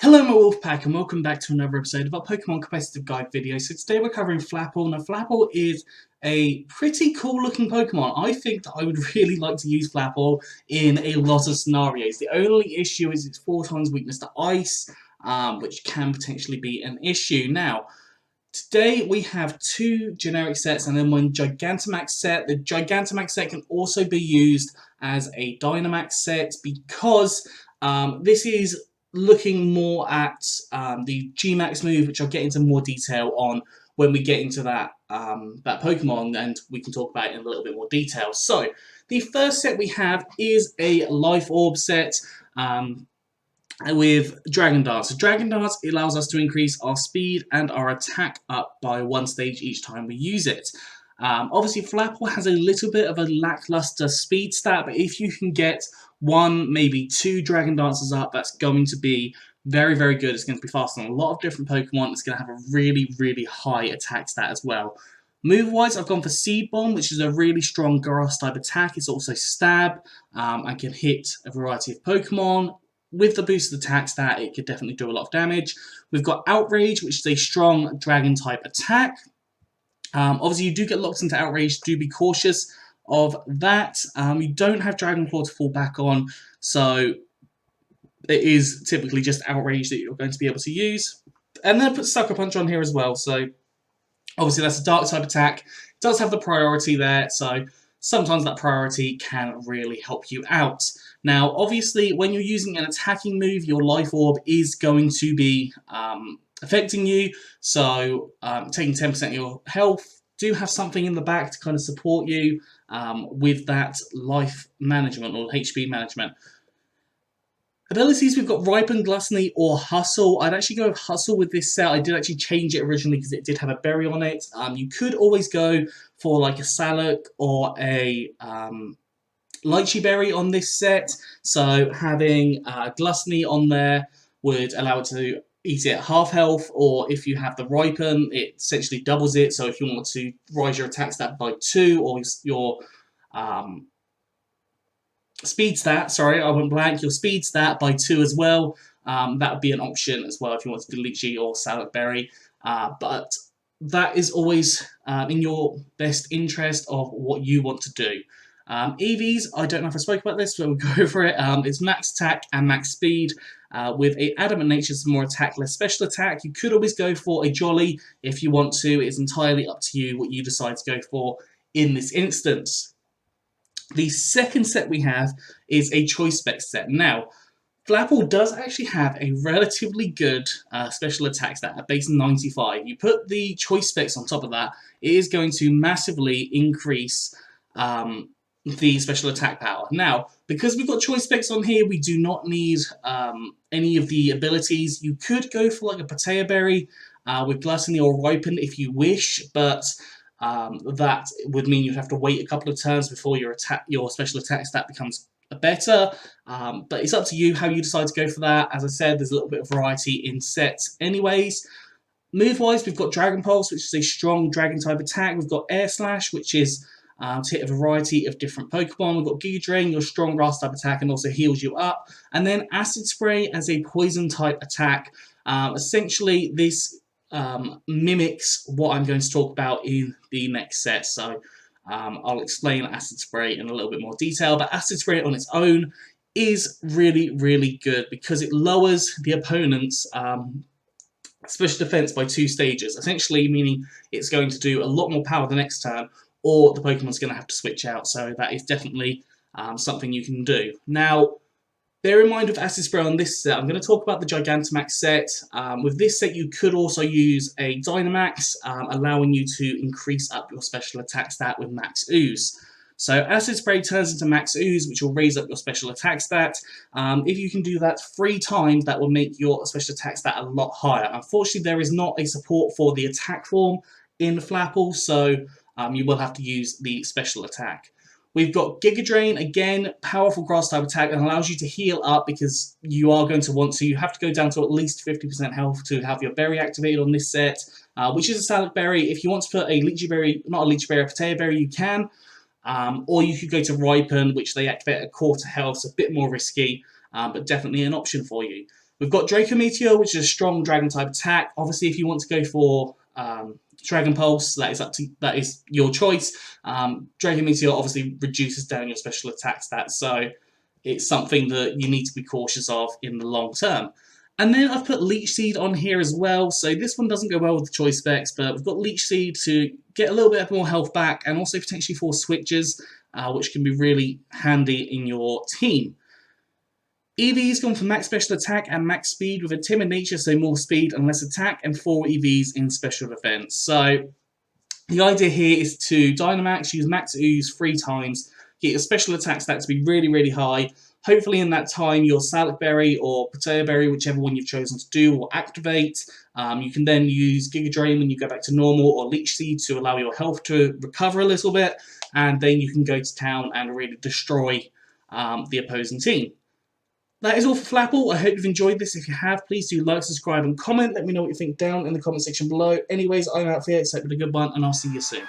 Hello my Wolfpack and welcome back to another episode of our Pokemon Competitive Guide video. So today we're covering Flapple. Now Flapple is a pretty cool looking Pokemon. I think that I would really like to use Flapple in a lot of scenarios. The only issue is it's 4 times weakness to Ice, which can potentially be an issue. Now, today we have 2 generic sets and then 1 Gigantamax set. The Gigantamax set can also be used as a Dynomax set because this is looking more at the G-Max move, which I'll get into more detail on when we get into that Pokemon, and we can talk about it in a little bit more detail. So, the first set we have is a Life Orb set with Dragon Dance. So Dragon Dance allows us to increase our speed and our attack up by 1 stage each time we use it. Obviously, Flapple has a little bit of a lackluster speed stat, but if you can get 1, maybe 2 Dragon Dances up, that's going to be very, very good. It's going to be faster than a lot of different Pokemon. It's going to have a really, really high attack stat as well. Move-wise, I've gone for Seed Bomb, which is a really strong Grass-type attack. It's also Stab. I can hit a variety of Pokemon. With the boosted attack stat, it could definitely do a lot of damage. We've got Outrage, which is a strong Dragon-type attack. Obviously, you do get locked into Outrage. Do be cautious of that. You don't have Dragon Claw to fall back on, so it is typically just Outrage that you're going to be able to use. And then I put Sucker Punch on here as well, so obviously that's a Dark-type attack. It does have the priority there, so sometimes that priority can really help you out. Now, obviously, when you're using an attacking move, your Life Orb is going to be affecting you, so taking 10% of your health. Do have something in the back to kind of support you with that life management or HP management. Abilities, we've got Ripen, Gluttony, or Hustle. I'd actually go with Hustle with this set. I did actually change it originally because it did have a berry on it. You could always go for like a Salak or a Lychee Berry on this set. So having Gluttony on there would allow it to eat it at half health, or if you have the Ripen, it essentially doubles it. So if you want to rise your attack stat by 2, or your speed stat, sorry, I went blank, your speed stat by 2 as well, that would be an option as well if you want to do Lychee or Salak Berry. But that is always in your best interest of what you want to do. EVs, I don't know if I spoke about this, but we'll go over it. It's max attack and max speed. With a Adamant Nature, some more attack, less special attack. You could always go for a Jolly if you want to. It's entirely up to you what you decide to go for in this instance. The second set we have is a Choice Spec set. Now, Flapple does actually have a relatively good special attack stat at base 95. You put the Choice Specs on top of that, it is going to massively increase the special attack power. Now, because we've got Choice Specs on here, we do not need any of the abilities. You could go for like a Patea Berry with Gluttony or Ripen if you wish, but that would mean you'd have to wait a couple of turns before your special attack stat becomes better. But it's up to you how you decide to go for that. As I said, there's a little bit of variety in sets anyways. Move-wise, we've got Dragon Pulse, which is a strong Dragon-type attack. We've got Air Slash, which is to hit a variety of different Pokemon. We've got Giga Drain, your strong Grass-type attack, and also heals you up. And then Acid Spray as a Poison-type attack. Essentially, this mimics what I'm going to talk about in the next set. So I'll explain Acid Spray in a little bit more detail. But Acid Spray on its own is really, really good because it lowers the opponent's special defense by 2 stages. Essentially meaning it's going to do a lot more power the next turn, or the Pokemon's going to have to switch out. So that is definitely something you can do. Now, bear in mind with Acid Spray on this set, I'm going to talk about the Gigantamax set. With this set, you could also use a Dynomax, allowing you to increase up your special attack stat with Max Ooze. So Acid Spray turns into Max Ooze, which will raise up your special attack stat. If you can do that 3 times, that will make your special attack stat a lot higher. Unfortunately, there is not a support for the attack form in Flapple, so you will have to use the special attack. We've got Giga Drain, again, powerful Grass-type attack, and allows you to heal up because you are going to want to. You have to go down to at least 50% health to have your berry activated on this set, which is a Salak Berry. If you want to put a Lychee Berry, not a Lychee Berry, a Patea Berry, you can. Or you could go to Ripen, which they activate at 1/4 health, so a bit more risky, but definitely an option for you. We've got Draco Meteor, which is a strong dragon type attack. Obviously, if you want to go for Dragon Pulse, that is your choice. Draco Meteor obviously reduces down your special attack stats, so it's something that you need to be cautious of in the long term. And then I've put Leech Seed on here as well, so this one doesn't go well with the choice specs, but we've got Leech Seed to get a little bit more health back, and also potentially for switches, which can be really handy in your team. EV's gone for max special attack and max speed with a timid nature, so more speed and less attack, and 4 EVs in special defense. So the idea here is to Dynomax, use max ooze 3 times, get your special attack stat to be really, really high. Hopefully in that time your Salad Berry or Potato Berry, whichever one you've chosen to do, will activate. You can then use Giga Drain when you go back to normal, or Leech Seed to allow your health to recover a little bit, and then you can go to town and really destroy the opposing team. That is all for Flapple. I hope you've enjoyed this. If you have, please do like, subscribe, and comment. Let me know what you think down in the comment section below. Anyways, I'm out here. It's been a good one, and I'll see you soon.